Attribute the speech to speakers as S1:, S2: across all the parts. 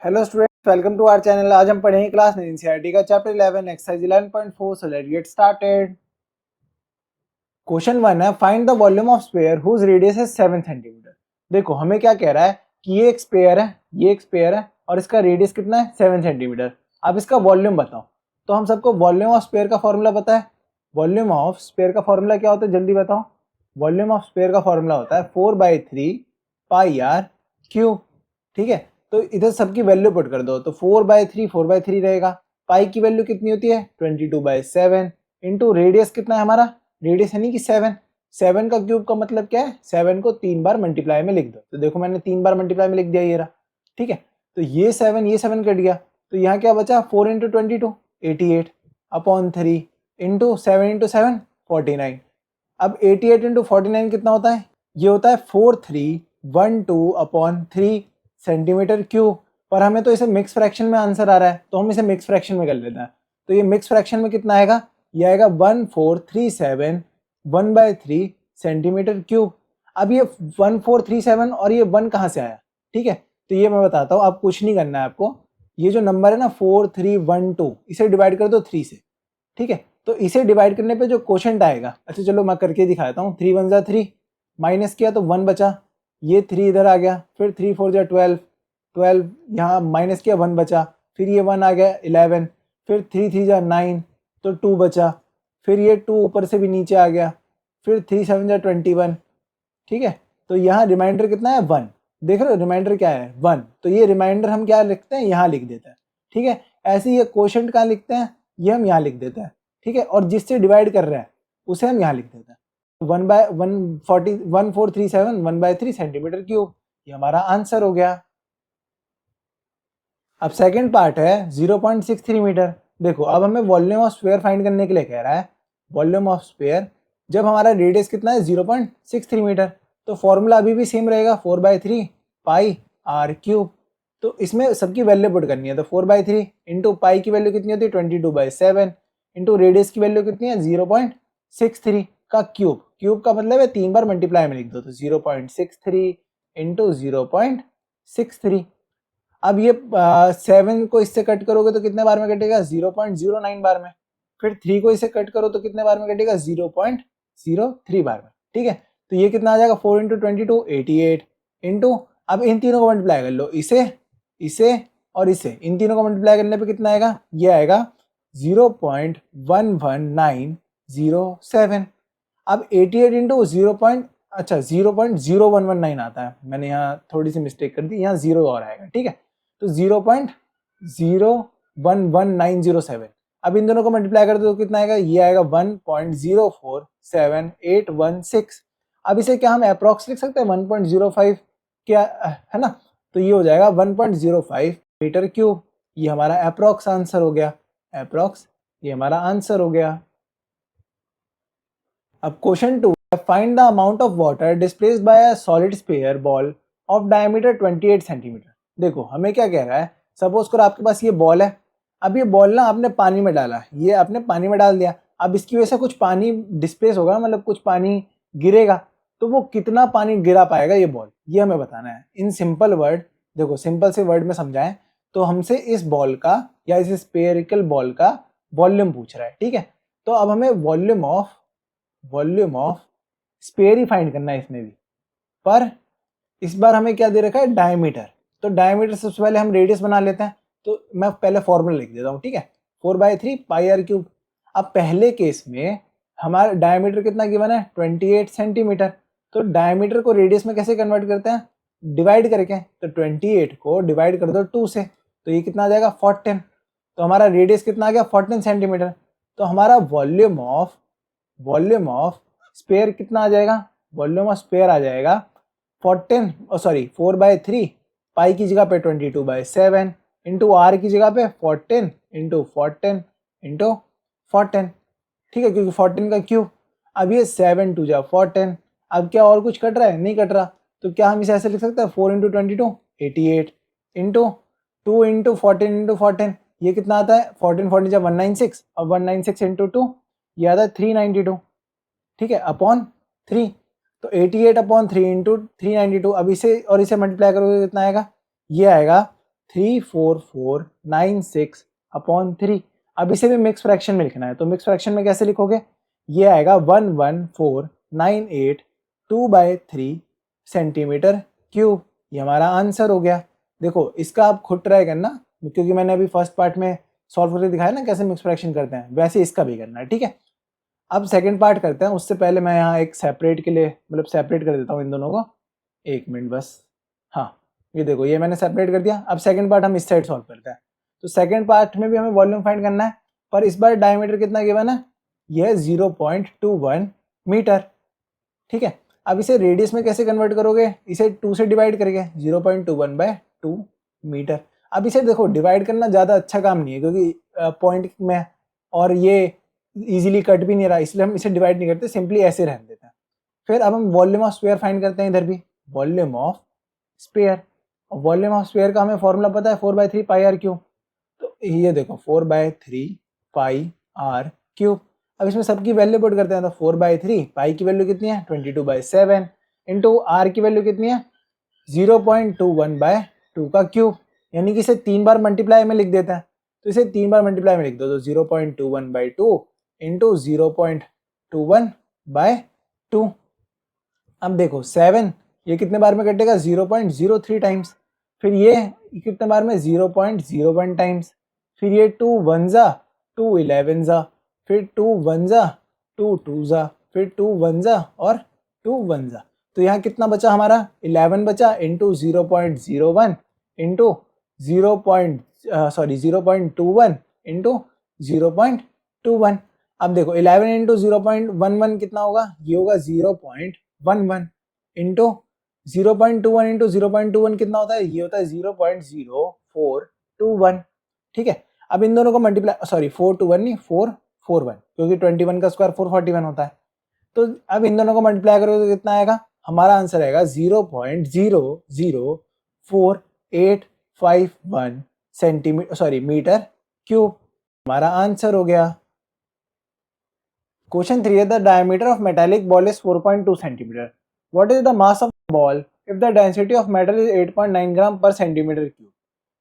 S1: Hello students, welcome to our channel. आज हम पढ़ेंगे क्लास 9 एनसीईआरटी का chapter 11 exercise 11.4। So let's get started. Question 1 है, find the volume of sphere whose radius is 7 centimetre. देखो हमें क्या कह रहा है कि ये एक स्फीयर है, ये एक स्फीयर है और इसका रेडियस कितना है 7 सेंटीमीटर। अब इसका वॉल्यूम बताओ। तो हम सबको वॉल्यूम ऑफ स्फीयर का फॉर्मूला पता है। वॉल्यूम ऑफ स्फीयर का फॉर्मूला क्या होता है, जल्दी बताओ। वॉल्यूम ऑफ स्फीयर का फॉर्मूला होता है 4/3 पाई आर क्यूब। ठीक है, तो इधर सबकी वैल्यू पुट कर दो। तो 4/3 रहेगा। पाई की वैल्यू कितनी होती है 22/7 इंटू रेडियस कितना है हमारा, रेडियस यानी कि 7। 7 का क्यूब का मतलब क्या है, 7 को 3 बार मल्टीप्लाई में लिख दो। तो देखो मैंने 3 बार मल्टीप्लाई में लिख दिया, ये रहा। ठीक है, तो ये 7 कट गया। तो यहाँ क्या बचा, 4 इंटू 22 88 अपॉन 3 इंटू 7 इंटू 7 49। अब 88 इंटू 49 कितना होता है, ये होता है 4312 अपॉन 3 सेंटीमीटर क्यूब। पर हमें तो इसे मिक्स फ्रैक्शन में आंसर आ रहा है, तो हम इसे मिक्स फ्रैक्शन में कर लेते हैं। तो ये मिक्स फ्रैक्शन में कितना आएगा, ये आएगा 1437 1/3 सेंटीमीटर क्यूब। अब ये 1437 और ये 1 कहाँ से आया, ठीक है, तो ये मैं बताता हूँ। अब कुछ नहीं करना है आपको। ये जो नंबर है ना 4312, इसे डिवाइड कर दो 3 से। ठीक है, तो इसे डिवाइड करने पे जो क्वोशंट आएगा, अच्छा चलो मैं करके दिखाता हूँ। 3 1 जा 3, माइनस किया तो 1 बचा, ये 3 इधर आ गया, फिर 3 4 जा 12, 12 यहाँ माइनस किया 1 बचा, फिर ये 1 आ गया 11, फिर 3 3 जा 9 तो 2 बचा, फिर ये 2 ऊपर से भी नीचे आ गया, फिर 3 7 जा 21। ठीक है, तो यहाँ रिमाइंडर कितना है 1। देख रहे हो रिमाइंडर क्या है 1, तो ये रिमाइंडर हम क्या लिखते हैं, यहाँ लिख देते हैं। ठीक है, ऐसे ये क्वोशंट कहाँ लिखते हैं, ये हम यहाँ लिख देते हैं। ठीक है, और जिससे डिवाइड कर रहे हैं उसे हम यहाँ लिख देते हैं। 1437 1/3 सेंटीमीटर क्यूब, ये हमारा आंसर हो गया। अब सेकंड पार्ट है 0.63 मीटर। देखो अब हमें वॉल्यूम ऑफ स्फीयर फाइंड करने के लिए कह रहा है। वॉल्यूम ऑफ स्फीयर जब हमारा रेडियस कितना है 0.63 मीटर, तो फॉर्मूला अभी भी सेम रहेगा 4/3 पाई आर क्यूब। तो इसमें सबकी वैल्यू पुट करनी है। तो 4/3 इंटू पाई की वैल्यू कितनी होती है 22/7 इंटू रेडियस की वैल्यू कितनी है 0.63 का क्यूब। क्यूब का मतलब है 3 बार मल्टीप्लाई में लिख दो। तो 0.63 इंटू 0.63। अब ये 7 को इससे कट करोगे तो कितने बार में कटेगा 0.09 बार में। फिर 3 को इससे कट करो तो कितने बार में कटेगा 0.03 बार में। ठीक है, तो ये कितना आ जाएगा 4 इंटू 22 88 इंटू, अब इन तीनों को मल्टीप्लाई कर लो, इसे और इसे, इन तीनों को मल्टीप्लाई करने पे कितना आएगा, ये आएगा 0.11907। अब 88 इंटू 0.0119 आता है, मैंने यहाँ थोड़ी सी मिस्टेक कर दी, यहाँ 0 और आएगा। ठीक है, तो 0.011907। अब इन दोनों को मल्टीप्लाई कर दो तो कितना आएगा, ये आएगा 1.047816। अब इसे क्या हम अप्रॉक्स लिख सकते हैं 1.05, क्या है ना, तो ये हो जाएगा 1.05 मीटर क्यूब। ये हमारा अप्रॉक्स आंसर हो गया। अप्रॉक्स ये हमारा आंसर हो गया। अब question 2, find the amount of water displaced by a solid sphere ball of diameter 28 centimetre. देखो हमें क्या कह रहा है, सपोज करो आपके पास ये बॉल है। अब ये बॉल ना आपने पानी में डाला, ये आपने पानी में डाल दिया। अब इसकी वजह से कुछ पानी डिस्प्लेस होगा, मतलब कुछ पानी गिरेगा। तो वो कितना पानी गिरा पाएगा ये बॉल, ये हमें बताना है इन सिंपल वर्ड। देखो सिंपल से वर्ड में समझाएं तो हमसे इस बॉल का या इस स्फेरिकल बॉल का वॉल्यूम पूछ रहा है। ठीक है, तो अब हमें volume of sphere he find करना है इसमें भी। पर इस बार हमें क्या दे रखा है, डायमीटर। तो डायमीटर सबसे पहले हम रेडियस बना लेते हैं। तो मैं पहले फॉर्मूला लिख देता हूँ। ठीक है, 4/3 पाई आर क्यूब। अब पहले केस में हमारा डायमीटर कितना गिवन है 28 सेंटीमीटर। तो डायमीटर को रेडियस में कैसे कन्वर्ट करते हैं, डिवाइड करके। तो 28 को डिवाइड कर दो 2 से, तो ये कितना आ जाएगा 14। तो हमारा रेडियस कितना आ गया 14 सेंटीमीटर। तो हमारा वॉल्यूम ऑफ स्फीयर कितना आ जाएगा, वॉल्यूम ऑफ स्फीयर आ जाएगा 4/3 पाई की जगह पे 22/7 इंटू आर की जगह पे 14 इंटू 14 इंटू 14। ठीक है, क्योंकि 14 का क्यूब। अब ये 7 2 जा 14। अब क्या और कुछ कट रहा है, नहीं कट रहा। तो क्या हम इसे ऐसे लिख सकते हैं 4 इंटू 22 88 इंटू 2 इंटू 14 इंटू 14, ये कितना आता है 14 14 जा 196, और 196 इंटू 2 ये आता है 392। ठीक है, अपॉन 3। तो 88 अपॉन 3 इंटू 392। अब इसे और इसे मल्टीप्लाई करोगे कितना आएगा, ये आएगा 34496 अपॉन 3। अब इसे भी मिक्स फ्रैक्शन में लिखना है, तो मिक्स फ्रैक्शन में कैसे लिखोगे, ये आएगा 11498 सेंटीमीटर क्यूब। ये हमारा आंसर हो गया। देखो इसका आप खुद ट्राई करना, क्योंकि मैंने अभी फर्स्ट पार्ट में सॉल्व करके दिखाया ना कैसे मिक्स फ्रैक्शन करते हैं, वैसे इसका भी करना है, ठीक है। अब सेकंड पार्ट करते हैं, उससे पहले मैं यहाँ एक सेपरेट के लिए मतलब सेपरेट कर देता हूँ इन दोनों को, 1 मिनट बस। हाँ ये देखो ये मैंने सेपरेट कर दिया। अब सेकंड पार्ट हम इस साइड सॉल्व करते हैं। तो सेकंड पार्ट में भी हमें वॉल्यूम फाइंड करना है, पर इस बार डायमीटर कितना गिवन है, ये 0.21 मीटर, ठीक है। अब इसे रेडियस में कैसे कन्वर्ट करोगे, इसे 2 से डिवाइड करके 0.21/2 मीटर। अब इसे देखो डिवाइड करना ज़्यादा अच्छा काम नहीं है, क्योंकि पॉइंट में और ये इजीली कट भी नहीं रहा, इसलिए हम इसे डिवाइड नहीं करते, सिंपली ऐसे रहने देते हैं। फिर अब हम वॉल्यूम ऑफ स्फीयर फाइंड करते हैं, इधर भी volume of sphere. Volume of sphere का हमें फॉर्मूला पता है 4/3 पाई आर क्यूब। तो ये देखो 4/3 पाई आर क्यूब। अब इसमें सबकी वैल्यू पुट करते हैं, तो 4/3 पाई की वैल्यू कितनी है 22/7 इंटू आर की वैल्यू कितनी है 0.21/2 का क्यूब, यानी कि इसे 3 बार मल्टीप्लाई में लिख देते हैं। तो इसे 3 बार मल्टीप्लाई में लिख दो, तो 0.21/2 इंटू 0.21/2। अब देखो 7 ये कितने बार में कटेगा 0.03 टाइम्स, फिर ये कितने बार में 0.01 टाइम्स, फिर ये 2 1 जा 2 11 जा, फिर 2 1 जा 2 2 जा, फिर 2 1 जा और 2 1 जा। तो यहाँ कितना बचा हमारा 11 बचा इंटू 0.01 इंटू 0.21 इंटू 0.21। अब देखो 11 इंटू 0.11 कितना होगा, ये होगा 0.11 इंटू 0.21 इंटू 0.21 कितना होता है, ये होता है 0.0421, ठीक है। अब इन दोनों को मल्टीप्लाई, सॉरी 421 नहीं 441, क्योंकि 21 का स्क्वायर 441 होता है। तो अब इन दोनों को मल्टीप्लाई करोगे तो कितना आएगा, हमारा आंसर आएगा 0.004851 सेंटीमीटर, सॉरी मीटर क्यूब। हमारा आंसर हो गया। Question 3 है, the diameter of metallic ball is 4.2 centimeter. What is the mass of the ball if the density of metal is 8.9 gram per centimeter cube?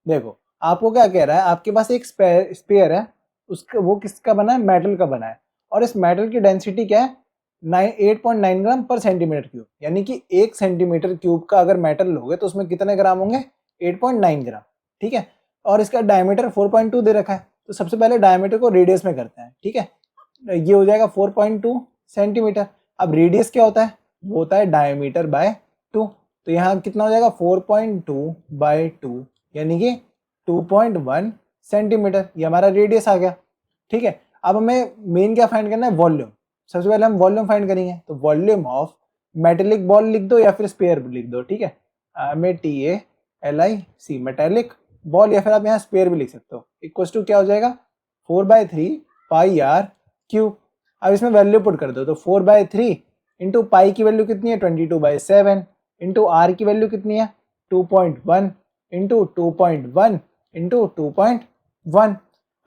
S1: देखो आपको क्या कह रहा है, आपके पास एक स्पेयर है, उसका वो किसका बना है, मेटल का बना है, और इस मेटल की डेंसिटी क्या है 8.9 ग्राम पर सेंटीमीटर क्यूब, यानी कि 1 सेंटीमीटर क्यूब का अगर मेटल लोगे तो उसमें कितने ग्राम होंगे 8.9 ग्राम, ठीक है। और इसका डायमीटर 4.2 दे रखा है, तो सबसे पहले डायमीटर को रेडियस में करते हैं, ठीक है। ये हो जाएगा 4.2 सेंटीमीटर। अब रेडियस क्या होता है, वो होता है डायमीटर बाय 2, तो यहाँ कितना हो जाएगा 4.2/2 यानी कि 2.1 सेंटीमीटर, ये हमारा रेडियस आ गया, ठीक है। अब हमें मेन क्या फाइंड करना है, वॉल्यूम। सबसे पहले हम वॉल्यूम फाइंड करेंगे, तो वॉल्यूम ऑफ मेटेलिक बॉल लिख दो या फिर स्पेयर लिख दो, ठीक है, MATALIC मेटेलिक बॉल, या फिर आप यहाँ स्पेयर भी लिख सकते हो, इक्वल टू क्या हो जाएगा 4/3 पाई आर क्यूब। अब इसमें वैल्यू पुट कर दो, तो 4/3 इंटू पाई की वैल्यू कितनी है 22/7 इंटू आर की वैल्यू कितनी है 2.1 इंटू 2.1 इंटू 2.1।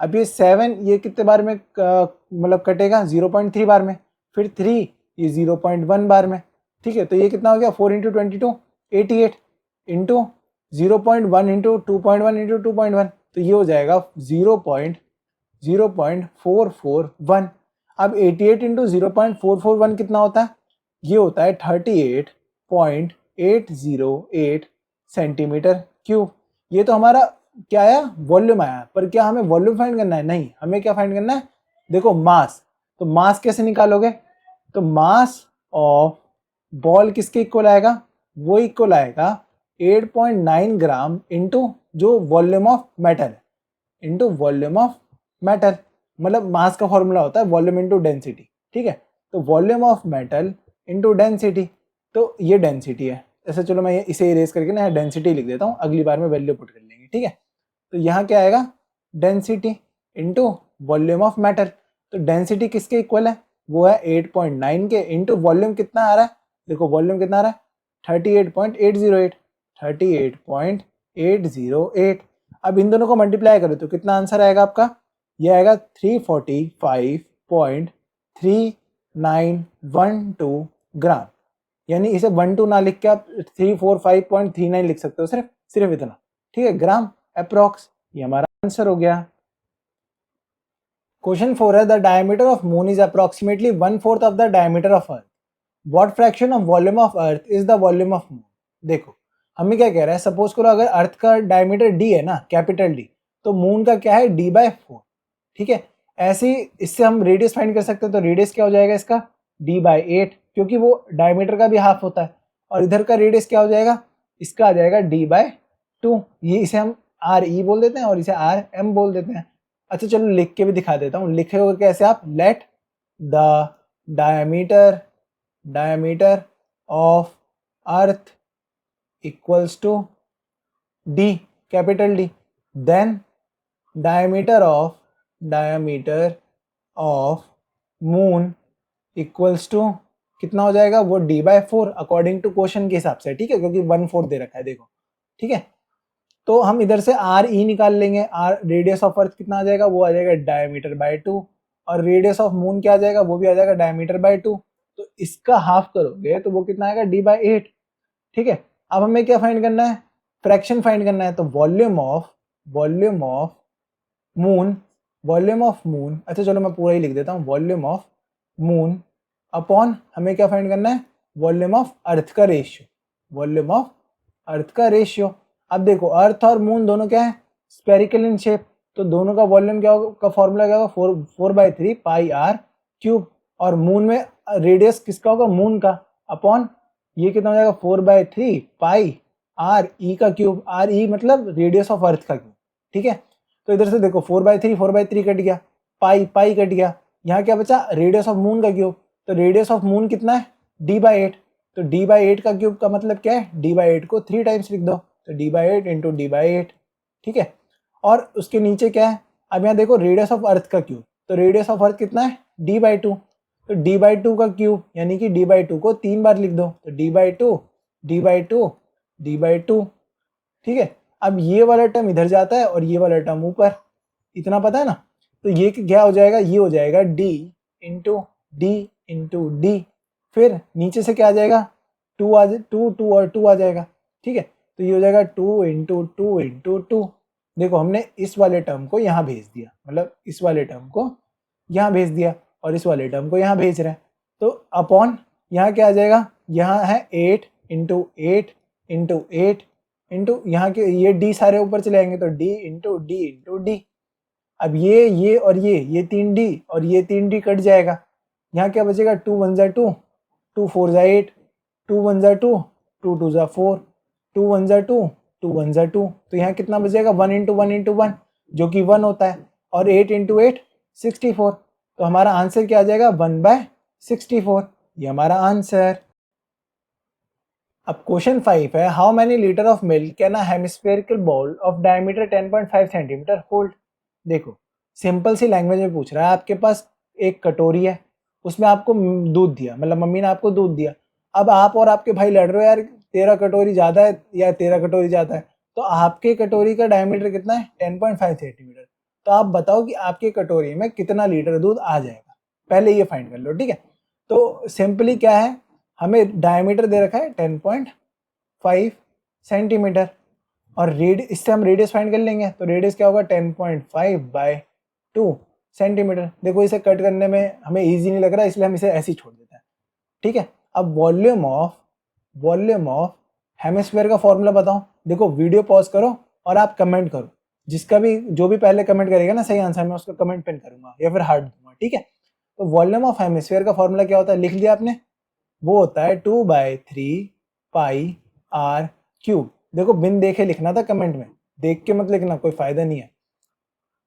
S1: अब ये 7 ये कितने बार में मतलब कटेगा 0.3 बार में, फिर 3 ये 0.1 बार में, ठीक है। तो ये कितना हो गया 4 इंटू 22 88 इंटू 0.1 इंटू 2.1 इंटू 2.1, तो ये हो जाएगा 0.441। अब 88 इंटू 0.441 कितना होता है, ये होता है 38.808 सेंटीमीटर क्यूब। ये तो हमारा क्या आया, वॉल्यूम आया, पर क्या हमें वॉल्यूम फाइंड करना है, नहीं, हमें क्या फाइंड करना है, देखो मास। तो मास कैसे निकालोगे, तो मास ऑफ बॉल किसके इक्वल आएगा, वो इक्वल आएगा 8.9 ग्राम इंटू जो वॉल्यूम ऑफ मेटल है, इंटू वॉल्यूम ऑफ मेटल, मतलब मास का फॉर्मूला होता है वॉल्यूम इंटू डेंसिटी, ठीक है। तो volume of metal into density, तो ये डेंसिटी है। ऐसे चलो मैं इसे इरेज करके ना डेंसिटी लिख देता हूँ, अगली बार में वैल्यू पुट कर लेंगे, ठीक है। तो यहाँ क्या आएगा density into volume of metal, तो डेंसिटी किसके इक्वल है, वो है 8.9 के, इंटू वॉल्यूम कितना आ रहा है, देखो वॉल्यूम कितना आ रहा है 38.808, 38.808। अब इन दोनों को मल्टीप्लाई करो तो कितना आंसर आएगा आपका, ये आएगा 345.3912 ग्राम, यानी इसे 12 ना लिख के आप 345.39 लिख सकते हो, सिर्फ इतना, ठीक है, ग्राम अप्रॉक्स। ये हमारा आंसर हो गया। क्वेश्चन 4 है the diameter of moon is approximately 1/4 of the diameter of earth. What fraction of volume of earth is the volume of moon. देखो हमें क्या कह रहा है, सपोज करो अगर अर्थ का डायमीटर डी है ना, कैपिटल डी, तो मून का क्या है d/4। ठीक है, ऐसे ही इससे हम रेडियस फाइंड कर सकते हैं। तो रेडियस क्या हो जाएगा इसका d/8, क्योंकि वो डायमीटर का भी हाफ होता है। और इधर का रेडियस क्या हो जाएगा, इसका आ जाएगा d/2। ये इसे हम re बोल देते हैं और इसे rm बोल देते हैं। अच्छा चलो लिख के भी दिखा देता हूँ। लिखेगा कैसे आप, let the diameter of earth equals to d, capital D, then diameter of moon equals to कितना हो जाएगा, वो d/4 अकॉर्डिंग टू क्वेश्चन के हिसाब से। ठीक है, क्योंकि 1/4 दे रखा है देखो। ठीक है, तो हम इधर से re निकाल लेंगे। रेडियस ऑफ अर्थ कितना आ जाएगा, वो आ जाएगा डायमीटर/2, और रेडियस ऑफ मून क्या आ जाएगा, वो भी आ जाएगा डायमीटर/2। तो इसका हाफ करोगे तो वो कितना आएगा, d/8। ठीक है, अब हमें क्या फाइंड करना है, फ्रैक्शन फाइंड करना है। तो वॉल्यूम ऑफ मून, अच्छा चलो मैं पूरा ही लिख देता हूँ, वॉल्यूम ऑफ मून अपॉन हमें क्या फाइंड करना है, वॉल्यूम ऑफ अर्थ का रेशियो। अब देखो अर्थ और मून दोनों क्या है, स्पेरिकल इन शेप, तो दोनों का वॉल्यूम क्या होगा, का फॉर्मूला क्या होगा, 4/3 πr³। और मून में रेडियस किसका होगा, मून का, अपॉन ये कितना हो जाएगा, 4/3 πre का क्यूब। re मतलब रेडियस ऑफ अर्थ का क्यूब। ठीक है, तो इधर से देखो 4/3 कट गया, पाई कट गया, यहाँ क्या बचा, रेडियस ऑफ मून का क्यूब। तो रेडियस ऑफ मून कितना है, d/8। तो d/8 का क्यूब का मतलब क्या है, d/8 को 3 टाइम्स लिख दो, तो d/8 इंटू d/8। ठीक है, और उसके नीचे क्या है, अब यहाँ देखो रेडियस ऑफ अर्थ का क्यूब, तो रेडियस ऑफ अर्थ कितना है, d/2। तो d/2 का क्यूब यानी कि d/2 को 3 बार लिख दो, तो d/2। ठीक है, अब ये वाला टर्म इधर जाता है और ये वाला टर्म ऊपर, इतना पता है ना। तो ये क्या हो जाएगा, ये हो जाएगा d इंटू डी। फिर नीचे से क्या आ जाएगा, 2 और 2 आ जाएगा। ठीक है, तो ये हो जाएगा 2 इंटू 2। देखो हमने इस वाले टर्म को यहाँ भेज दिया, मतलब इस वाले टर्म को यहाँ भेज दिया और इस वाले टर्म को यहाँ भेज रहे हैं। तो अपॉन यहाँ क्या आ जाएगा, यहाँ है 8 इंटू 8 इंटू यहाँ के ये d सारे ऊपर चले आएंगे, तो d इंटू डी। अब ये और ये 3d और ये 3d कट जाएगा, यहाँ क्या बचेगा, 2 1 जा 2, 2 4 जा 8, 2 1 जा 2, 2 2 जा 4, 2 1 जा 2, 2 1 जा 2। तो यहाँ कितना बचेगा, 1 इंटू 1 जो कि 1 होता है, और 8 इंटू 8 64। तो हमारा आंसर क्या आ जाएगा, 1/64। ये हमारा आंसर। अब क्वेश्चन 5 है, how many litre of milk can a hemispherical bowl of diameter 10.5 centimetre hold. देखो सिंपल सी लैंग्वेज में पूछ रहा है, आपके पास एक कटोरी है, उसमें आपको दूध दिया, मतलब मम्मी ने आपको दूध दिया। अब आप और आपके भाई लड़ रहे हो, यार तेरा कटोरी ज़्यादा है या तेरा कटोरी ज़्यादा है। तो आपके कटोरी का डायमीटर कितना है, 10.5 सेंटीमीटर। तो आप बताओ कि आपके कटोरी में कितना लीटर दूध आ जाएगा, पहले ये फाइंड कर लो। ठीक है, तो सिंपली क्या है, हमें डायमीटर दे रखा है 10.5 सेंटीमीटर, और इससे हम रेडियस फाइंड कर लेंगे। तो रेडियस क्या होगा, 10.5/2 सेंटीमीटर। देखो इसे कट करने में हमें इजी नहीं लग रहा, इसलिए हम इसे ऐसे ही छोड़ देते हैं। ठीक है, अब वॉल्यूम ऑफ हेमिस्फीयर का फॉर्मूला बताओ। देखो वीडियो पॉज करो और आप कमेंट करो, जिसका भी जो भी पहले कमेंट करेगा ना सही आंसर, मैं उसका कमेंट पिन करूंगा या फिर हार्ट दूंगा। ठीक है, तो वॉल्यूम ऑफ हेमिस्फीयर का फॉर्मूला क्या होता है, लिख लिया आपने, वो होता है 2/3 πr³। देखो बिन देखे लिखना था कमेंट में, देख के मत लिखना, कोई फायदा नहीं है।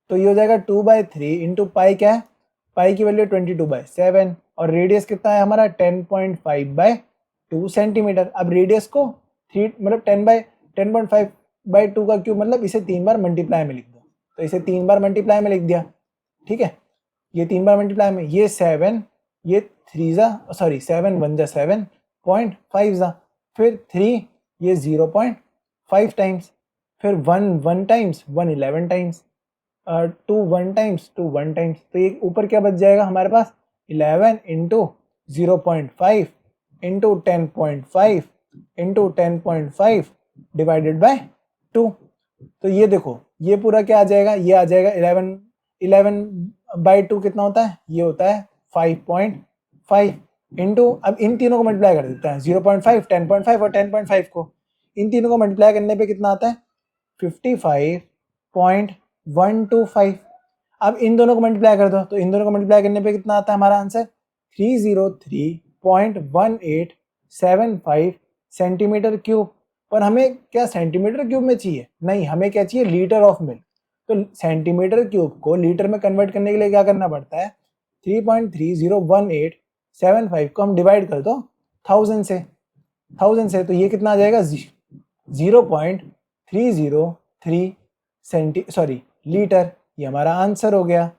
S1: तो ये हो जाएगा 2/3 इंटू पाई, क्या है, पाई की वैल्यू 22/7, और रेडियस कितना है हमारा 10.5/2 सेंटीमीटर। अब रेडियस को 3 मतलब 10/5/2 का क्यूब, मतलब इसे 3 बार मल्टीप्लाई में लिख दो। तो इसे 3 बार मल्टीप्लाई में लिख दिया। ठीक है, ये 3 बार मल्टीप्लाई में, ये 7, ये 3 जा, सॉरी 7 1 जा 7.5 जा, फिर 3, ये 0.5 टाइम्स, फिर 1 1 टाइम्स, 1 11 टाइम्स, 2 1 टाइम्स, 2 1 टाइम्स। तो ये ऊपर क्या बच जाएगा हमारे पास, 11 into 0.5 into 10.5 into 10.5 divided by 2। तो ये देखो ये पूरा क्या आ जाएगा, ये आ जाएगा 11/2 कितना होता है, ये होता है 5.5 इंटू, अब इन तीनों को मल्टीप्लाई कर देते हैं 0.5, 10.5 और 10.5 को, इन तीनों को मल्टीप्लाई करने पे कितना आता है 55.125। अब इन दोनों को मल्टीप्लाई कर दो, तो इन दोनों को मल्टीप्लाई करने पे कितना आता है हमारा आंसर 303.1875 सेंटीमीटर क्यूब। पर हमें क्या सेंटीमीटर क्यूब में चाहिए, नहीं हमें क्या चाहिए लीटर ऑफ मिल्क। तो सेंटीमीटर क्यूब को लीटर में कन्वर्ट करने के लिए क्या करना पड़ता है 3.301875 को हम डिवाइड कर दो 1000 से, तो ये कितना आ जाएगा 0.303 लीटर। ये हमारा आंसर हो गया।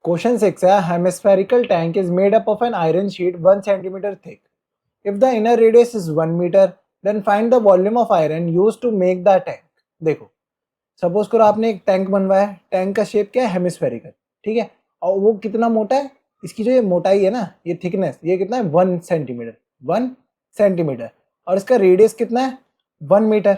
S1: क्वेश्चन 6 है hemispherical tank is made up of an iron sheet 1 centimetre thick. If the inner radius is 1 metre then find the volume of iron used to make the tank. देखो suppose करो आपने एक tank बनवाया, tank का shape क्या है hemispherical, ठीक है, और वो कितना मोटा है, इसकी जो ये मोटाई है ना, ये थिकनेस, ये कितना है 1 सेंटीमीटर, 1 सेंटीमीटर, और इसका रेडियस कितना है 1 मीटर।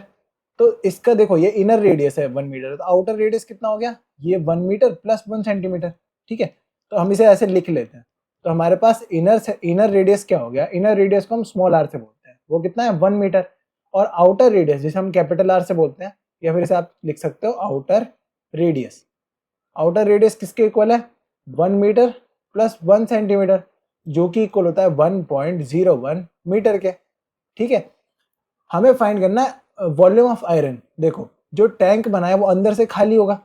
S1: तो इसका देखो ये इनर रेडियस है 1 मीटर, तो आउटर रेडियस कितना हो गया, ये 1 मीटर प्लस 1 सेंटीमीटर, ठीक है। तो हम इसे ऐसे लिख लेते हैं, तो हमारे पास इनर रेडियस क्या हो गया, इनर रेडियस को हम स्मॉल आर से बोलते हैं, वो कितना है 1 मीटर, और आउटर रेडियस जिसे हम कैपिटल आर से बोलते हैं, या फिर इसे आप लिख सकते हो आउटर रेडियस। आउटर रेडियस किसके इक्वल है 1 मीटर प्लस 1 सेंटीमीटर, जो कि इक्वल होता है 1.01 मीटर के, ठीक है। हमें फाइंड करना है वॉल्यूम ऑफ आयरन। देखो जो टैंक बना है वो अंदर से खाली होगा,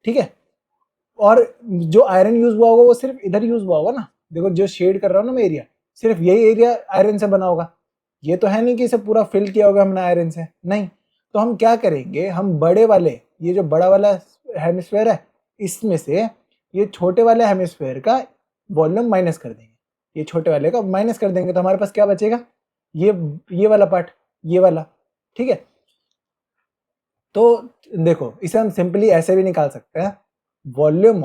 S1: ठीक है, और जो आयरन यूज हुआ होगा वो सिर्फ इधर यूज हुआ होगा ना, देखो जो शेड कर रहा हूँ ना मैं एरिया, सिर्फ यही एरिया आयरन से बना होगा, ये तो है नहीं कि इसे पूरा फिल किया होगा हमने आयरन से, नहीं। तो हम क्या करेंगे, हम बड़े वाले, ये जो बड़ा वाला हेमिस्फेयर है इसमें से ये छोटे वाले हेमिस्फेयर का वॉल्यूम माइनस कर देंगे, ये छोटे वाले का माइनस कर देंगे, तो हमारे पास क्या बचेगा, ये वाला पार्ट, ये वाला, ठीक है। तो देखो इसे हम सिंपली ऐसे भी निकाल सकते हैं, volume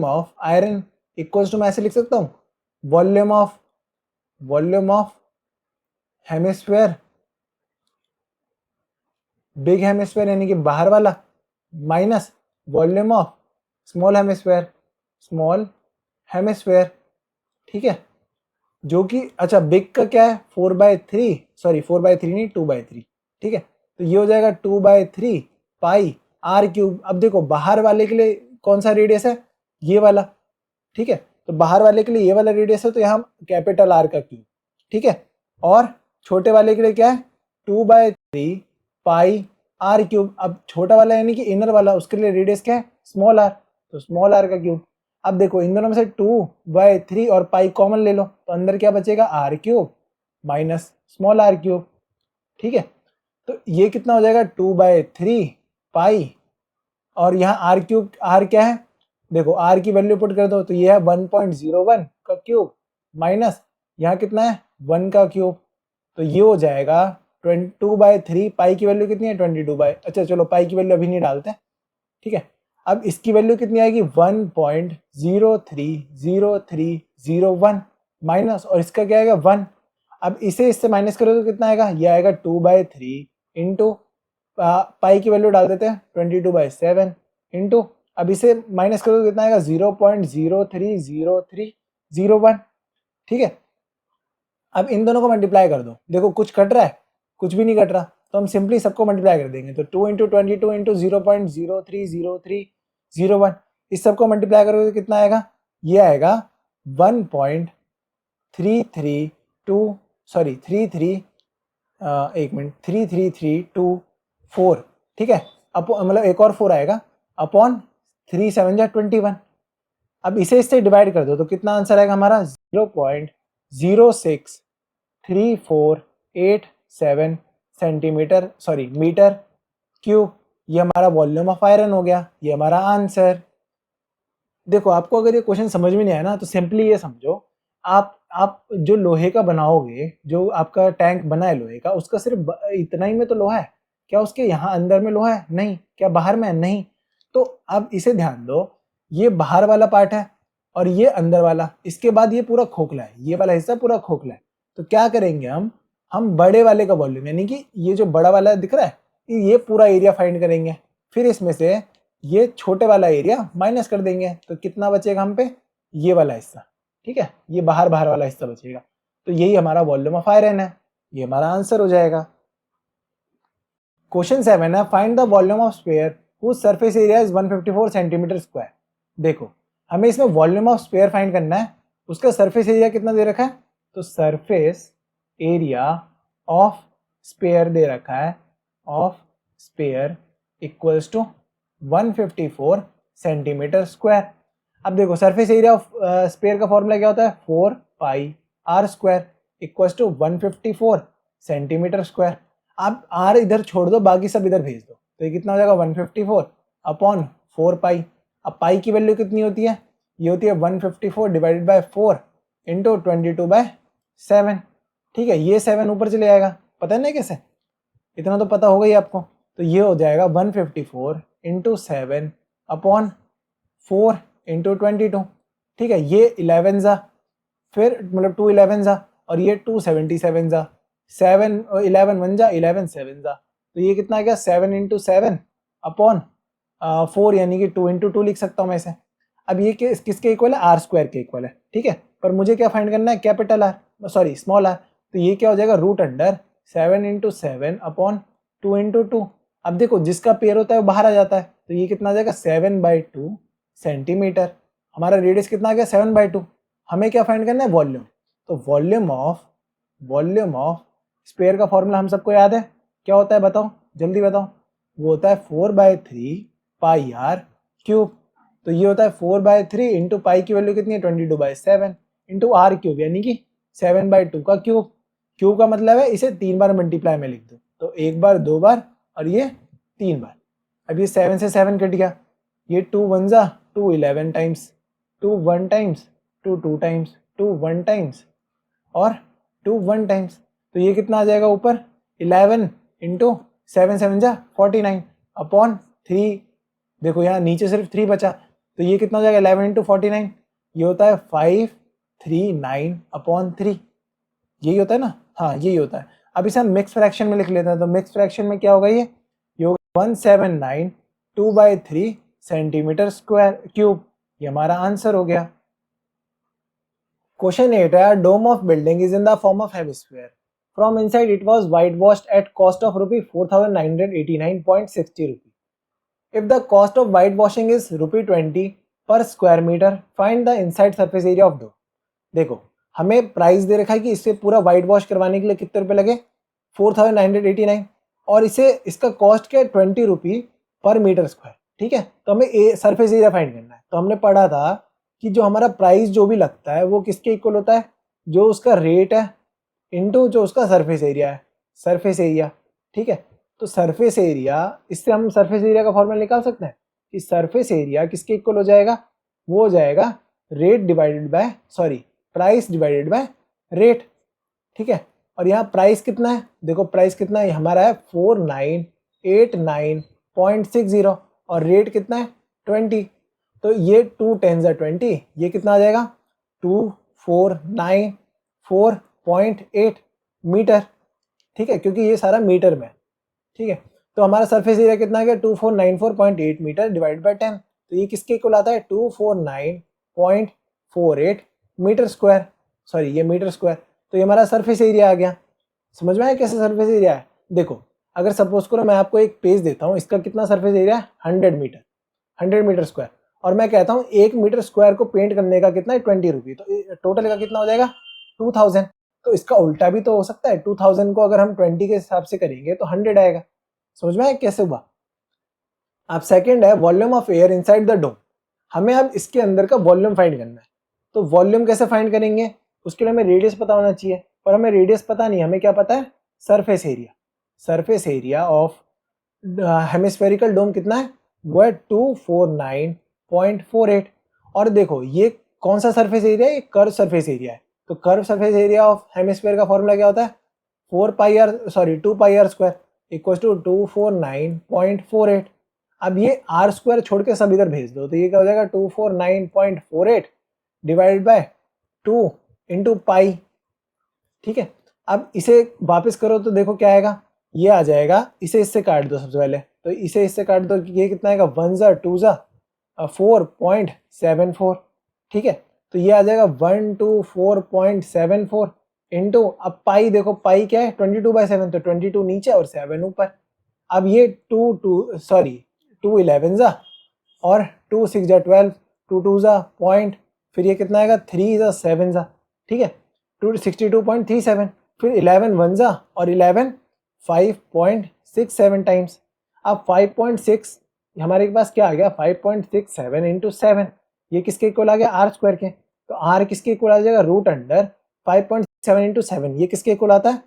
S1: of iron equals to, मैं ऐसे लिख सकता हूँ volume of hemisphere, big hemisphere यानी कि बाहर वाला, minus volume of small hemisphere, ठीक है, जो कि अच्छा बिग का क्या है 4/3, सॉरी 4/3 नहीं 2/3, ठीक है। तो ये हो जाएगा 2/3 पाई आर क्यूब। अब देखो बाहर वाले के लिए कौन सा रेडियस है, ये वाला, ठीक है, तो बाहर वाले के लिए ये वाला रेडियस है, तो यहाँ कैपिटल आर का क्यूब, ठीक है, और छोटे वाले के लिए क्या है 2/3 पाई आर क्यूब। अब छोटा वाला यानी कि इनर वाला, उसके लिए रेडियस क्या है स्मॉल आर, तो स्मॉल आर का क्यूब। अब देखो इन दोनों में से 2/3 और पाई कॉमन ले लो, तो अंदर क्या बचेगा R cube minus small R cube, ठीक है। तो ये कितना हो जाएगा 2/3 पाई, और यहाँ आर क्यूब, आर क्या है देखो, आर की वैल्यू पुट कर दो, तो ये है 1.01 का क्यूब माइनस यहाँ कितना है 1 का क्यूब, तो ये हो जाएगा 22/3, पाई की वैल्यू कितनी है 22, अच्छा चलो पाई की वैल्यू अभी नहीं डालते, ठीक है। अब इसकी वैल्यू कितनी आएगी 1.030301 माइनस, और इसका क्या आएगा 1। अब इसे इससे माइनस करो तो कितना आएगा, ये आएगा 2/3 इंटू पाई की वैल्यू डाल देते हैं 22/7 इंटू, अब इसे माइनस करो तो कितना आएगा 0.030301, ठीक है। अब इन दोनों को मल्टीप्लाई कर दो, देखो कुछ कट रहा है, कुछ भी नहीं कट रहा, तो हम सिंपली सबको मल्टीप्लाई कर देंगे, तो 2 इंटू 22 इंटू 0.030301, इस सबको मल्टीप्लाई करोगे तो कितना आएगा, ये आएगा 1.3332 सॉरी 33324, ठीक है, मतलब एक और 4 आएगा अपॉन 3 7 जा 21। अब इसे इससे डिवाइड कर दो तो कितना आंसर आएगा हमारा 0.063487 सेंटीमीटर सॉरी मीटर क्यूब। ये हमारा वॉल्यूम ऑफ आयरन हो गया, ये हमारा आंसर। देखो आपको अगर ये क्वेश्चन समझ में नहीं आया ना, तो सिंपली ये समझो, आप जो लोहे का बनाओगे, जो आपका टैंक बना है लोहे का, उसका सिर्फ इतना ही में तो लोहा है क्या, उसके यहाँ अंदर में लोहा है नहीं, क्या बाहर में है नहीं। तो अब इसे ध्यान दो, ये बाहर वाला पार्ट है और ये अंदर वाला, इसके बाद ये पूरा खोखला है, ये वाला हिस्सा पूरा खोखला है। तो क्या करेंगे हम, हम बड़े वाले का वॉल्यूम यानी कि ये जो बड़ा वाला दिख रहा है ये पूरा एरिया फाइंड करेंगे, फिर इसमें से ये छोटे वाला एरिया माइनस कर देंगे, तो कितना बचेगा हम पे, ये वाला हिस्सा, ठीक है, ये बाहर बाहर वाला हिस्सा बचेगा। तो यही हमारा वॉल्यूम ऑफ आयरन है, ये हमारा आंसर हो जाएगा। क्वेश्चन 7 है, find the volume of sphere whose surface area is 154 centimetre square. देखो हमें इसमें वॉल्यूम ऑफ स्फीयर फाइंड करना है, उसका सरफेस एरिया कितना दे रखा है, तो सरफेस एरिया ऑफ स्फीयर दे रखा है, of sphere equals to 154 centimetre square. अब देखो सरफेस एरिया ऑफ स्फीयर का फॉर्मूला क्या होता है, 4 pi r square equals to 154 centimetre square. आप आर इधर छोड़ दो, बाकी सब इधर भेज दो, तो ये कितना हो जाएगा 154 अपॉन 4 पाई। अब पाई की वैल्यू कितनी होती है, ये होती है 154 डिवाइडेड बाय 4 इंटू 22/7, ठीक है, ये 7 ऊपर चले आएगा, पता है ना कैसे, इतना तो पता होगा ही आपको। तो ये हो जाएगा 154 इंटू 7 अपॉन 4 इंटू 22, ठीक है, ये 11 जा, फिर मतलब 2 11 जा, और ये 277 जा, 7 11 1 जा, 11 7 जा, तो ये कितना आ गया 7 इंटू 7 अपॉन 4, यानी कि 2 इंटू 2 लिख सकता हूँ मैं इसे। अब ये किसके इक्वल है, आर स्क्वायर के इक्वल है, ठीक है, पर मुझे क्या फाइंड करना है, capital R, sorry small R, तो ये क्या हो जाएगा root under 7 into 7 upon 2 into 2। अब देखो जिसका पेयर होता है वो बाहर आ जाता है, तो ये कितना आ जाएगा 7/2 सेंटीमीटर। हमारा रेडियस कितना आ गया 7/2। हमें क्या फाइंड करना है, वॉल्यूम। तो वॉल्यूम ऑफ स्फीयर का फॉर्मूला हम सबको याद है, क्या होता है बताओ, जल्दी बताओ, वो होता है 4/3 पाई आर क्यूब। तो ये होता है 4/3 इंटू पाई की वैल्यू कितनी है 22/7 इंटू आर क्यूब, यानी कि 7/2 का क्यूब। क्यूब का मतलब है इसे 3 बार मल्टीप्लाई में लिख दो, तो 1 बार 2 बार और ये 3 बार। अब ये 7 से 7 कट गया, ये 2 1 जा 2 11 टाइम्स, 2 1 टाइम्स, 2 2 टाइम्स, 2 1 टाइम्स और 2 1 टाइम्स, तो ये कितना आ जाएगा ऊपर 11 इंटू 7 7 जा 49 अपॉन 3। देखो यहाँ नीचे सिर्फ 3 बचा, तो ये कितना हो जाएगा 11 इंटू 49, ये होता है 539 अपॉन 3, यही होता है ना, हाँ यही होता है। अब इसे हम मिक्स फ्रैक्शन में लिख लेते हैं, तो मिक्स फ्रैक्शन में क्या होगा, ये होगा 179 2/3 सेंटीमीटर स्क्वायर क्यूब, ये हमारा आंसर हो गया। Question 8 है, dome of building is in the form of hemisphere. From inside it was whitewashed at cost of rupee 4,989.60 rupee. If the cost of whitewashing is rupee 20 per square meter, find the inside surface area of dome. देखो हमें price दे रखा है कि इसे पूरा white wash करवाने के लिए कितने रुपए लगे 4,989, और इसे इसका कॉस्ट क्या है 20 रुपी पर मीटर स्क्वायर, ठीक है। तो हमें सरफेस एरिया फाइंड करना है। तो हमने पढ़ा था कि जो हमारा प्राइस जो भी लगता है वो किसके इक्वल होता है, जो उसका रेट है इनटू जो उसका सरफेस एरिया है, सरफेस एरिया, ठीक है। तो सरफेस एरिया, इससे हम सरफेस एरिया का फॉर्मूला निकाल सकते हैं कि सरफेस एरिया किसके इक्वल हो जाएगा, वो हो जाएगा rate divided by price divided by rate, ठीक है। और यहाँ प्राइस कितना है, देखो प्राइस कितना है, हमारा है 4989.60 और रेट कितना है 20, तो ये 2 10 20, ये कितना आ जाएगा 2494.8 मीटर, ठीक है, क्योंकि ये सारा मीटर में है, ठीक है। तो हमारा सरफेस एरिया कितना आ गया 2494.8 मीटर डिवाइड बाय 10, तो ये किसके इक्वल आता है 249.48 मीटर स्क्वायर, सॉरी ये मीटर स्क्वायर। तो ये हमारा सरफेस एरिया आ गया। समझ में आया कैसे सरफेस एरिया है। देखो अगर सपोज करो मैं आपको एक पेज देता हूँ, इसका कितना सरफेस एरिया है 100 मीटर स्क्वायर, और मैं कहता हूँ 1 मीटर स्क्वायर को पेंट करने का कितना है 20 रुपये, तो टोटल का कितना हो जाएगा 2000। तो इसका उल्टा भी तो हो सकता है, 2000 को अगर हम 20 के हिसाब से करेंगे तो 100 आएगा। समझ में आया कैसे हुआ। अब सेकंड है volume of air inside the dome. हमें अब इसके अंदर का वॉल्यूम फाइंड करना है। तो वॉल्यूम कैसे फाइंड करेंगे, उसके लिए हमें रेडियस पता होना चाहिए, पर हमें रेडियस पता नहीं, हमें क्या पता है surface area. Surface area of hemispherical dome कितना है, वो है 249.48। और देखो ये कौन सा सरफेस एरिया है, ये कर्व सरफेस एरिया है। तो curve surface area of hemisphere का फॉर्मूला क्या होता है 2 पाई आर स्क्वायर इक्वल्स टू 249.48। अब ये आर स्क्वायर छोड़ के सब इधर भेज दो, तो ये क्या हो जाएगा 249.48 डिवाइडेड बाय 2 इंटू पाई, ठीक है। अब इसे वापस करो तो देखो क्या आएगा, ये आ जाएगा, इसे इससे काट दो सबसे पहले, तो इसे इससे काट दो, ये कितना आएगा 1 ज़ा 2 ज़ा 4.74, ठीक है। तो ये आ जाएगा 124.74 इंटू, अब पाई देखो, पाई क्या है 22/7, तो 22 नीचे और 7 ऊपर। अब ये 2 11 ज़ा और 2 6 ज़ा 12, 2 2 ज़ा पॉइंट, फिर ये कितना आएगा 3 ज़ा 7 ज़ा, ठीक है 262.37, फिर 11 1 ज़ा और 11 5.67 टाइम्स। अब 5.6 हमारे पास क्या आ गया 5.67 इंटू 7, ये किसके इक्वल आ गया आर स्क्वायर के, तो आर किसके इक्वल आ जाएगा रूट अंडर 5.7 इंटू 7, ये किसके इक्वल आता है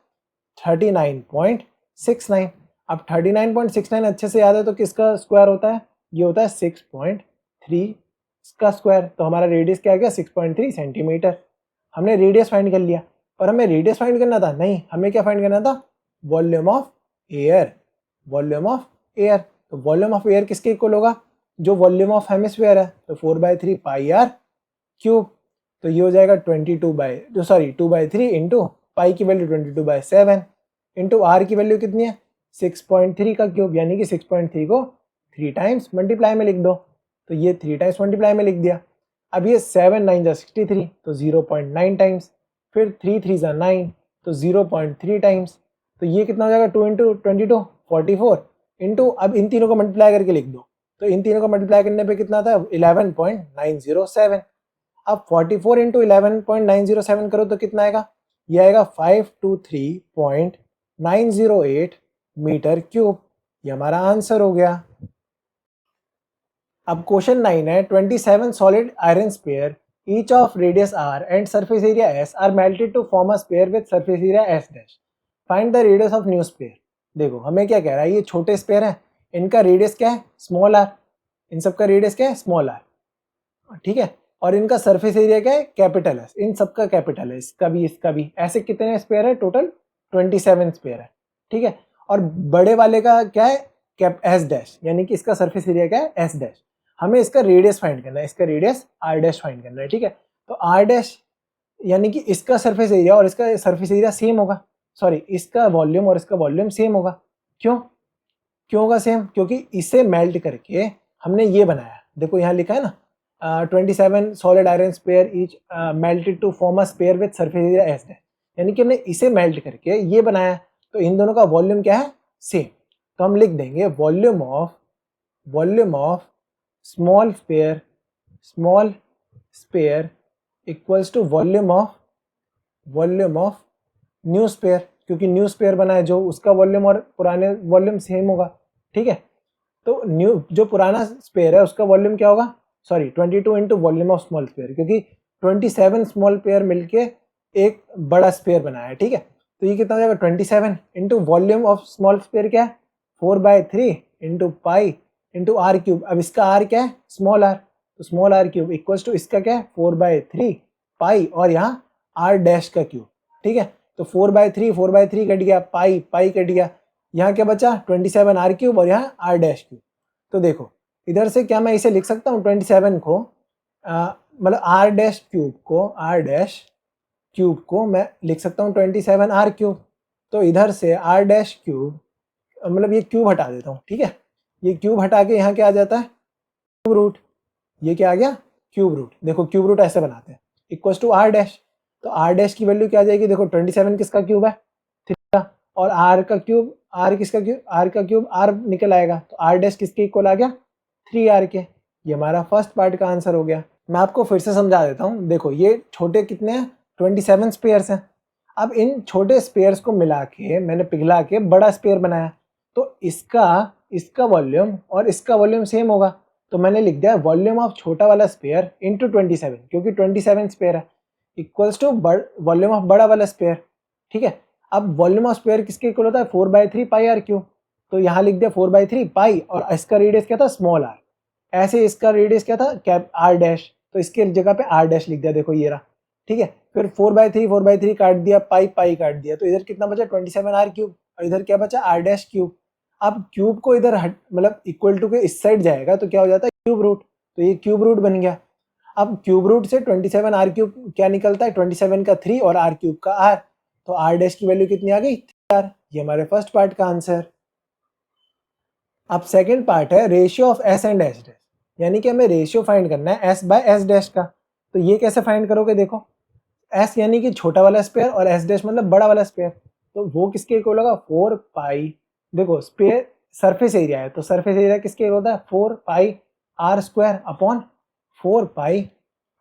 S1: 39.69। अब 39.69 अच्छे से याद है तो किसका स्क्वायर होता है, ये होता है 6.3 का स्क्वायर, तो हमारा रेडियस क्या आ गया 6.3 सेंटीमीटर। हमने रेडियस फाइंड कर लिया, पर हमें रेडियस फाइंड करना था नहीं, हमें क्या फाइंड करना था volume of air, volume of air. तो वॉल्यूम ऑफ एयर किसके इक्वल होगा, जो वॉल्यूम ऑफ हेमिस्फीयर है, तो 4/3 पाई आर क्यूब, तो ये हो जाएगा 2/3 इंटू पाई की वैल्यू 22/7 इंटू आर की वैल्यू कितनी है 6.3 का क्यूब, यानी कि 6.3 को 3 टाइम्स मल्टीप्लाई में लिख दो, तो ये 3 टाइम्स मल्टीप्लाई में लिख दिया। अब ये 7 9 ज़ा 63, तो 0.9 टाइम्स, फिर 3 3 ज़ा 9, तो 0.3 टाइम्स, तो ये कितना हो जाएगा 2 इंटू 22 44 इंटू, अब इन तीनों को मल्टीप्लाई करके लिख दो, तो इन तीनों को मल्टीप्लाई करने पे कितना था 11.907। अब 44 इंटू 11.907 करो तो कितना आएगा, ये आएगा 523.908 मीटर क्यूब, ये हमारा आंसर हो गया। अब क्वेश्चन 9 है 27 solid iron sphere each of radius r and surface area s are melted to form a sphere with surface area s dash, find the radius of new sphere. देखो हमें क्या कह रहा है, ये छोटे स्पेयर है, इनका रेडियस क्या है स्मॉल r, इन सब का रेडियस क्या है स्मॉल r, ठीक है, और इनका सरफेस एरिया क्या है कैपिटल S, इन सब का कैपिटल है, इसका भी। ऐसे कितने स्पेयर है टोटल 27 स्पेयर है, ठीक है। और बड़े वाले का क्या है कैप S डैश, यानी कि इसका सरफेस एरिया क्या है S डैश, हमें इसका रेडियस फाइंड करना है, इसका रेडियस r डैश फाइंड करना है, ठीक है। तो r डैश यानी कि इसका सरफेस एरिया और इसका सरफेस एरिया सेम होगा, सॉरी इसका वॉल्यूम और इसका वॉल्यूम सेम होगा, क्यों होगा सेम, क्योंकि इसे मेल्ट करके हमने ये बनाया, देखो यहाँ लिखा है ना 27 solid iron sphere each melted to form a sphere with surface area S dash, यानी कि हमने इसे मेल्ट करके ये बनाया, तो इन दोनों का वॉल्यूम क्या है सेम, तो हम लिख देंगे volume of small sphere equals to volume of new sphere, क्योंकि न्यू स्पेयर बना है जो उसका वॉल्यूम और पुराने वॉल्यूम सेम होगा, ठीक है। तो न्यू जो पुराना स्पेयर है उसका वॉल्यूम क्या होगा, sorry 22 into volume of small sphere, क्योंकि 27 स्मॉल पेयर मिलके एक बड़ा स्पेयर बनाया है, ठीक है। तो ये कितना हो जाएगा 27 into volume of small sphere क्या है 4/3 into pi into R cube, अब इसका आर क्या है स्मॉल आर, तो small R cube equals to इसका क्या है 4/3 पाई और यहाँ आर डैश का क्यूब, ठीक है। तो 4/3 कट गया, पाई कट गया, यहाँ क्या बचा 27 आर क्यूब और यहाँ आर डैश क्यूब। तो देखो इधर से क्या मैं इसे लिख सकता हूँ 27 को मतलब आर डैश क्यूब को मैं लिख सकता हूँ 27 आर क्यूब, तो इधर से आर डैश क्यूब मतलब ये क्यूब हटा देता हूँ, ठीक है। ये क्यूब हटा के यहाँ क्या आ जाता है क्यूब रूट, ये क्या आ गया क्यूब रूट, देखो क्यूब रूट ऐसे बनाते हैं इक्वल्स टू आर डैश, तो आर डैश की वैल्यू क्या आ जाएगी, देखो 27 किसका क्यूब है 3 का, और आर का क्यूब आर किसका क्यूब आर का क्यूब आर निकल आएगा, तो आर डैश किसके इक्वल आ गया 3r के, ये हमारा फर्स्ट पार्ट का आंसर हो गया। मैं आपको फिर से समझा देता हूँ, देखो ये छोटे कितने हैं 27 स्पेयर्स हैं, अब इन छोटे स्पेयर्स को मिला के मैंने पिघला के बड़ा स्पेयर बनाया, तो इसका वॉल्यूम और इसका वॉल्यूम सेम होगा, तो मैंने लिख दिया वॉल्यूम ऑफ छोटा वाला स्पेयर इंटू 27, क्योंकि 27 स्पेयर है इक्वल्स टू वॉल्यूम ऑफ बड़ा वाला स्पेयर, ठीक है। अब वॉल्यूम ऑफ स्पेयर किसके इक्वल होता है 4/3 पाई आर क्यूब, तो यहाँ लिख दिया 4/3 पाई और इसका रेडियस क्या था स्मॉल आर, ऐसे इसका रेडियस क्या था कैप आर डैश, तो इसके जगह पे आर डैश लिख दिया, देखो ये रहा, ठीक है। फिर 4/3 काट दिया, पाई काट दिया, तो इधर कितना बचा 27 आर क्यूब और इधर क्या बचा आर डैश क्यूब। अब क्यूब को इधर मतलब इक्वल टू के इस साइड जाएगा तो क्या हो जाता है क्यूब रूट, तो ये क्यूब रूट बन गया। अब क्यूब रूट से 27 आर क्यूब क्या निकलता है 27 का 3 और आर क्यूब का आर, तो r डैश की वैल्यू कितनी आ गई 3r। ये हमारे फर्स्ट पार्ट का आंसर। अब सेकंड पार्ट है ratio of s and s dash, यानी कि हमें रेशियो फाइंड करना है s बाय s डैश का। तो ये कैसे फाइंड करोगे, देखो s यानी कि छोटा वाला स्पेयर और s डैश मतलब बड़ा वाला स्पेयर, तो वो किसके इक्वल होगा 4 पाई, देखो स्पेयर सरफेस एरिया है तो सरफेस एरिया किसके इक्वल होता है 4 पाई r स्क्वायर अपॉन 4 पाई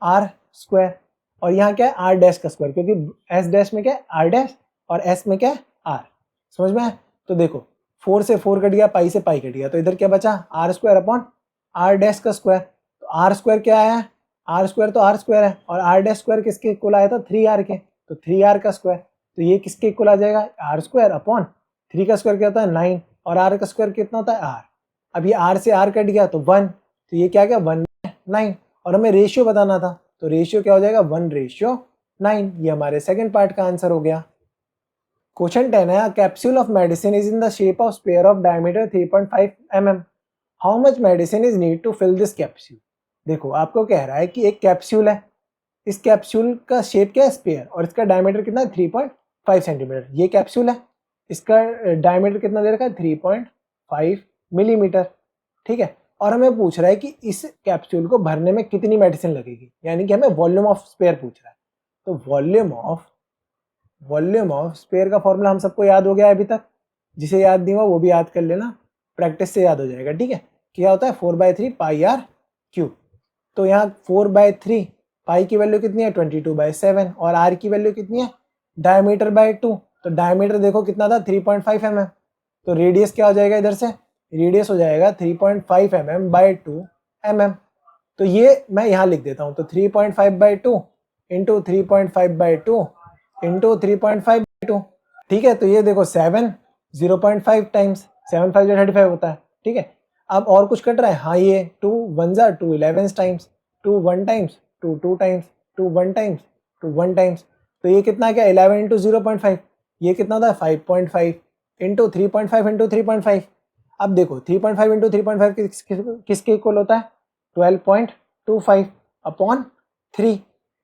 S1: r स्क्वायर। और यहाँ क्या है r डैश का स्क्वायर, क्योंकि s डैश में क्या है r डैश और s में क्या है r। समझ में है? तो देखो 4 से 4 कट गया, पाई से पाई कट गया, तो इधर क्या बचा r square upon r dash का स्क्वायर। तो r स्क्वायर क्या आया, r स्क्वायर तो r स्क्वायर है और r डैश स्क्वायर किसके इक्वल आया था 3r के, तो 3r का स्क्वायर। तो ये किसके इक्वल आ जाएगा r स्क्वायर अपॉन 3 का स्क्वायर क्या होता है 9 और r का स्क्वायर कितना होता है r। अब ये r से r कट गया तो 1, तो ये क्या गया 1/9 और हमें रेशियो बताना था, तो रेशियो क्या हो जाएगा 1:9। ये हमारे सेकंड पार्ट का आंसर हो गया। क्वेश्चन 10 है, capsule of medicine is in the shape of sphere of diameter 3.5 mm। How much medicine is need to fill this capsule. देखो आपको कह रहा है कि एक कैप्सूल है, इस कैप्सूल का शेप क्या है स्पेयर और इसका डायमीटर कितना है 3.5 सेंटीमीटर। ये कैप्सूल है, इसका डायमीटर कितना दे रखा है 3.5 मिलीमीटर, ठीक है। और हमें पूछ रहा है कि इस कैप्सूल को भरने में कितनी मेडिसिन लगेगी, यानी कि हमें वॉल्यूम ऑफ स्पेयर पूछ रहा है। तो वॉल्यूम ऑफ स्पेयर का फॉर्मूला हम सबको याद हो गया है अभी तक, जिसे याद नहीं हुआ वो भी याद कर लेना, प्रैक्टिस से याद हो जाएगा, ठीक है। क्या होता है 4/3 पाई r क्यूब। तो यहाँ 4/3 पाई की वैल्यू कितनी है 22/7 और r की वैल्यू कितनी है डायमीटर बाय 2। तो डायमीटर देखो कितना था 3.5 mm, तो रेडियस क्या हो जाएगा इधर से, रेडियस हो जाएगा 3.5 mm बाय 2 mm। तो ये मैं यहाँ लिख देता हूँ, तो 3.5/2 इंटू 3.5/2 इंटू 3.5/2, ठीक है। तो ये देखो 7 0.5 टाइम्स 7 5 35 होता है, ठीक है। अब और कुछ कट रहा है, हाँ ये 2 1 2 11 times 2 1 times 2 2 times 2 1 times 2 1 times, तो ये कितना क्या 11 इंटू 0.5, ये कितना होता है 5.5 इंटू 3.5 इंटू 3.5। अब देखो 3.5 इंटू 3.5 किसके इक्वल होता है 12.25 अपॉन 3।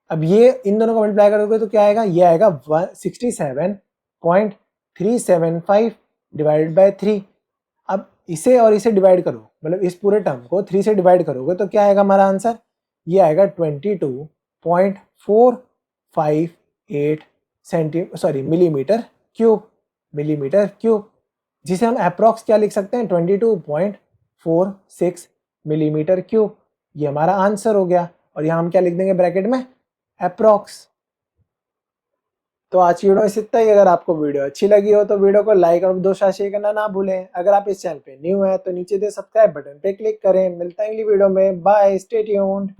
S1: अब ये इन दोनों को मल्टीप्लाई करोगे तो क्या आएगा, ये आएगा 67.375 डिवाइडेड बाय 3। अब इसे और इसे डिवाइड करो, मतलब इस पूरे टर्म को 3 से डिवाइड करोगे तो क्या आएगा हमारा आंसर, ये आएगा 22.458 मिलीमीटर क्यूब, जिसे हम अप्रॉक्स क्या लिख सकते हैं 22.46 मिलीमीटर क्यूब। ये हमारा आंसर हो गया और यहाँ हम क्या लिख देंगे ब्रैकेट में अप्रॉक्स। तो आज की वीडियो में इतना ही। अगर आपको वीडियो अच्छी लगी हो तो वीडियो को लाइक और दोस्तों शेयर करना ना भूलें। अगर आप इस चैनल पे न्यू है तो नीचे दे सब्सक्राइब बटन पे क्लिक करें। मिलता है अगली वीडियो में, बाय, स्टे ट्यून्ड।